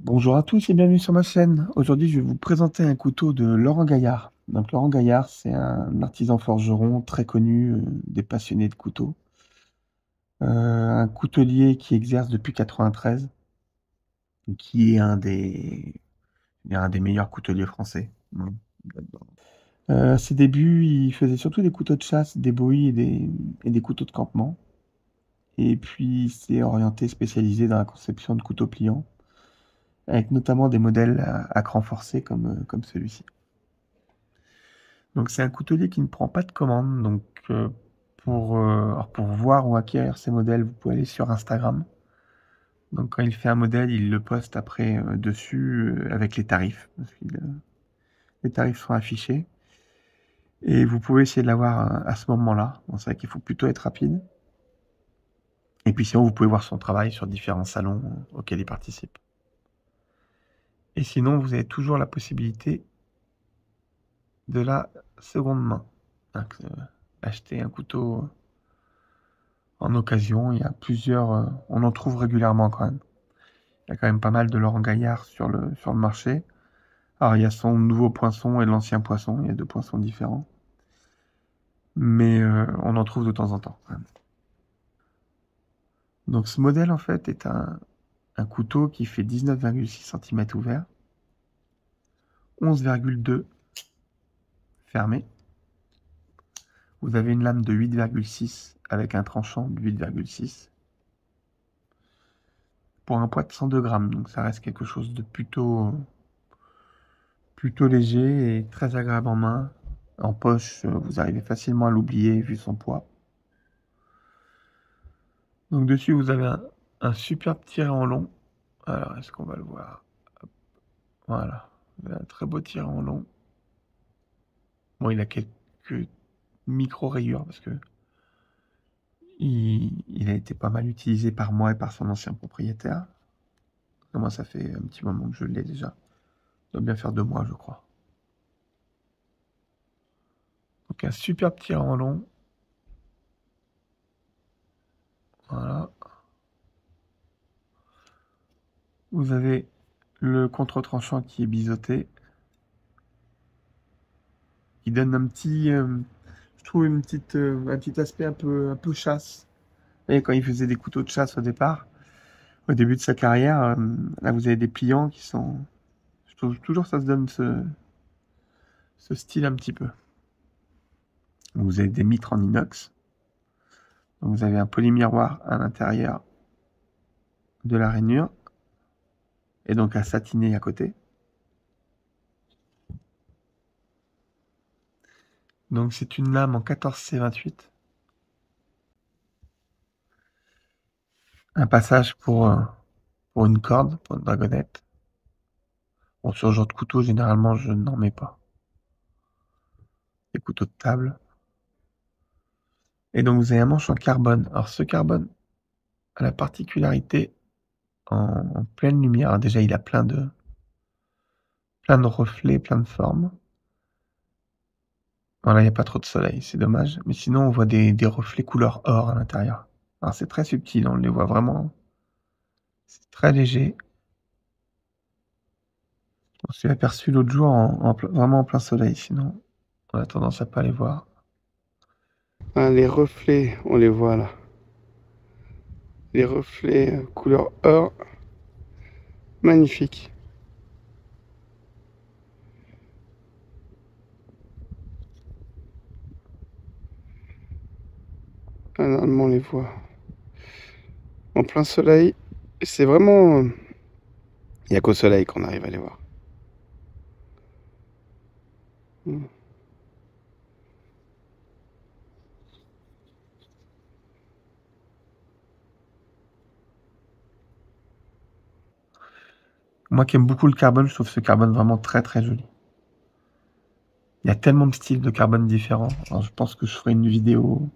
Bonjour à tous et bienvenue sur ma chaîne. Aujourd'hui, je vais vous présenter un couteau de Laurent Gaillard. Donc, Laurent Gaillard, c'est un artisan forgeron très connu des passionnés de couteaux. Un coutelier qui exerce depuis 93, qui est un des meilleurs couteliers français. Bon, à ses débuts, il faisait surtout des couteaux de chasse, des bowies et des couteaux de campement. Et puis, il s'est orienté, spécialisé dans la conception de couteaux pliants, avec notamment des modèles à cran forcé comme celui-ci. Donc c'est un coutelier qui ne prend pas de commande. Donc alors pour voir ou acquérir ces modèles, vous pouvez aller sur Instagram. Donc quand il fait un modèle, il le poste après dessus avec les tarifs. Les tarifs sont affichés. Et vous pouvez essayer de l'avoir à ce moment-là. Bon, c'est vrai qu'il faut plutôt être rapide. Et puis sinon, vous pouvez voir son travail sur différents salons auxquels il participe. Et sinon, vous avez toujours la possibilité de la seconde main. Donc, acheter un couteau en occasion, il y a plusieurs, on en trouve régulièrement quand même. Il y a quand même pas mal de Laurent Gaillard sur le marché. Alors il y a son nouveau poinçon et l'ancien poisson, il y a deux poinçons différents. Mais on en trouve de temps en temps quand même. Donc ce modèle en fait est un couteau qui fait 19,6 cm ouvert, 11,2 fermé. Vous avez une lame de 8,6 avec un tranchant de 8,6. Pour un poids de 102 grammes, donc ça reste quelque chose de plutôt léger et très agréable en main. En poche, vous arrivez facilement à l'oublier vu son poids. Donc dessus, vous avez un superbe tiret en long. Alors, est-ce qu'on va le voir? Voilà, vous avez un très beau tiret en long. Bon, il a quelques micro-rayures parce que il a été pas mal utilisé par moi et par son ancien propriétaire. Moi, ça fait un petit moment que je l'ai déjà. Ça doit bien faire 2 mois, je crois. Donc un superbe tiret en long. Voilà. Vous avez le contre-tranchant qui est biseauté, qui donne un petit, je trouve un petit aspect un peu chasse. Et quand il faisait des couteaux de chasse au départ, au début de sa carrière, là vous avez des pliants qui sont, je trouve toujours ça se donne ce style un petit peu. Vous avez des mitres en inox. Donc vous avez un polymiroir à l'intérieur de la rainure et donc à satiner à côté. Donc c'est une lame en 14C28. Un passage pour une corde, pour une dragonnette. Bon, sur ce genre de couteau, généralement, je n'en mets pas. Des couteaux de table. Et donc, vous avez un manche en carbone. Alors, ce carbone a la particularité en pleine lumière. Alors, déjà, il a plein de reflets, plein de formes. Voilà, il n'y a pas trop de soleil, c'est dommage. Mais sinon, on voit des reflets couleur or à l'intérieur. Alors, c'est très subtil, on les voit vraiment. C'est très léger. On s'est aperçu l'autre jour vraiment en plein soleil, sinon on a tendance à pas les voir. Ah, les reflets, on les voit là. Les reflets couleur or, magnifique. Ah, normalement, on les voit. En plein soleil, c'est vraiment. Il n'y a qu'au soleil qu'on arrive à les voir. Hmm. Moi qui aime beaucoup le carbone, je trouve ce carbone vraiment très très joli. Il y a tellement de styles de carbone différents. Alors, je pense que je ferai une vidéo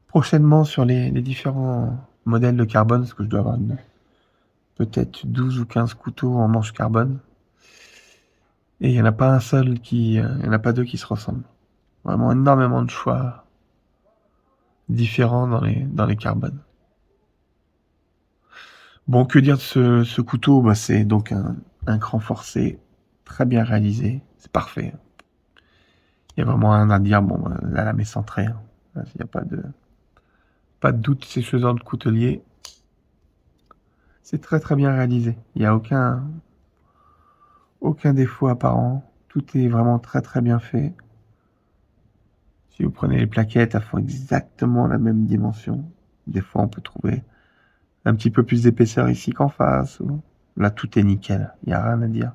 prochainement sur les différents modèles de carbone, parce que je dois avoir peut-être 12 ou 15 couteaux en manche carbone. Et il n'y en a pas un seul il y en a pas deux qui se ressemblent. Vraiment énormément de choix différents dans les carbones. Bon, que dire de ce couteau? Bah, c'est donc un cran forcé, très bien réalisé, c'est parfait. Il y a vraiment rien à dire. Bon, la lame est centrée, hein. Il n'y a pas de doute, c'est chez de coutelier. C'est très très bien réalisé. Il n'y a aucun défaut apparent. Tout est vraiment très très bien fait. Si vous prenez les plaquettes, elles font exactement la même dimension. Des fois, on peut trouver un petit peu plus d'épaisseur ici qu'en face. Là, tout est nickel. Il n'y a rien à dire.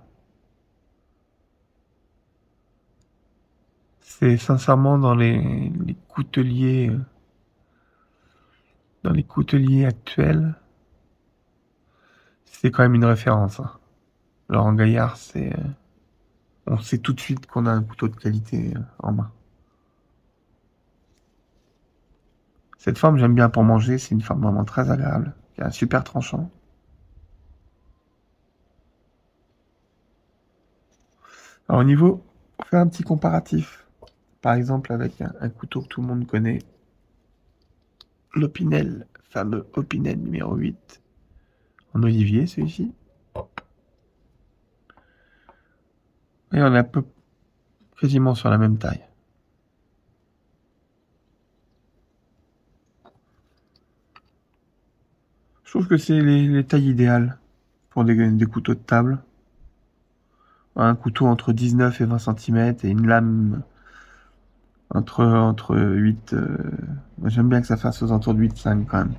C'est sincèrement dans les couteliers, actuels, c'est quand même une référence, hein. Laurent Gaillard, on sait tout de suite qu'on a un couteau de qualité en main. Cette forme, j'aime bien pour manger. C'est une forme vraiment très agréable, qui a un super tranchant. Alors au niveau, on fait un petit comparatif. Par exemple, avec un couteau que tout le monde connaît, l'Opinel, fameux Opinel numéro 8, en olivier, celui-ci. Et on est quasiment sur la même taille. Je trouve que c'est les tailles idéales pour des couteaux de table. Un couteau entre 19 et 20 cm et une lame entre 8... moi j'aime bien que ça fasse aux alentours de 8,5 quand même.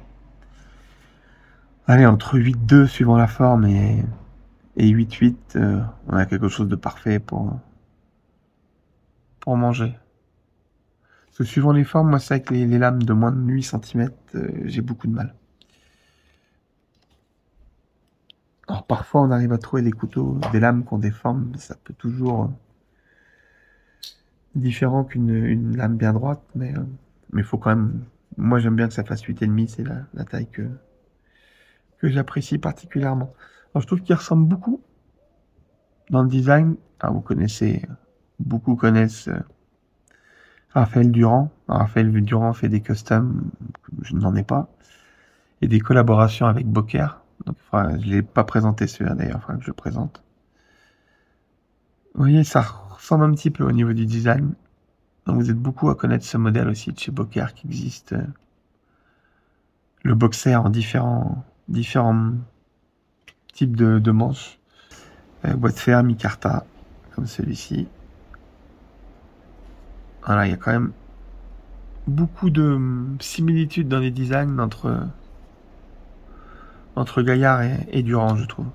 Allez, entre 8,2 suivant la forme et 8,8, on a quelque chose de parfait pour manger. Parce que suivant les formes, moi c'est avec les lames de moins de 8 cm, j'ai beaucoup de mal. Alors parfois on arrive à trouver des couteaux, des lames qui ont des formes, ça peut toujours différent qu'une lame bien droite, mais faut quand même... Moi j'aime bien que ça fasse 8,5, c'est la taille que j'apprécie particulièrement. Alors je trouve qu'il ressemble beaucoup dans le design. Alors, beaucoup connaissent Raphaël Durand. Raphaël Durand fait des customs, je n'en ai pas, et des collaborations avec Beaucaire. Donc, je l'ai pas présenté celui-là d'ailleurs, il faudra que je le présente. Vous voyez, ça ressemble un petit peu au niveau du design. Donc vous êtes beaucoup à connaître ce modèle aussi de chez Beaucaire qui existe. Le boxer en différents types de manches. Boîte fer, micarta, comme celui-ci. Voilà, il y a quand même beaucoup de similitudes dans les designs entre Gaillard et Durand, je trouve.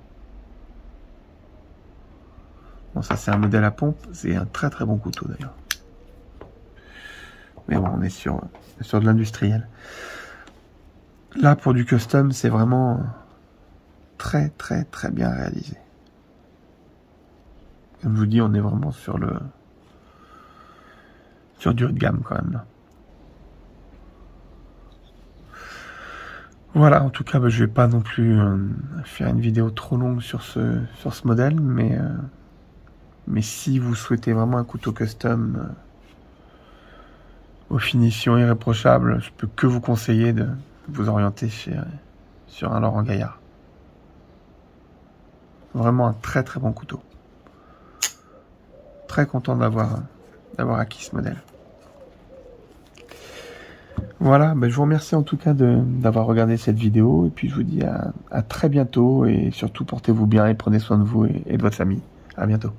Bon, ça c'est un modèle à pompe, c'est un très très bon couteau d'ailleurs. Mais bon, on est sur de l'industriel. Là, pour du custom, c'est vraiment très très très bien réalisé. Comme je vous dis, on est vraiment sur du haut de gamme quand même. Là. Voilà, en tout cas, je vais pas non plus faire une vidéo trop longue sur ce modèle, mais si vous souhaitez vraiment un couteau custom aux finitions irréprochables, je peux que vous conseiller de vous orienter sur un Laurent Gaillard. Vraiment un très très bon couteau. Très content d'avoir acquis ce modèle. Voilà, je vous remercie en tout cas d'avoir regardé cette vidéo, et puis je vous dis à très bientôt, et surtout portez-vous bien et prenez soin de vous et de votre famille. À bientôt.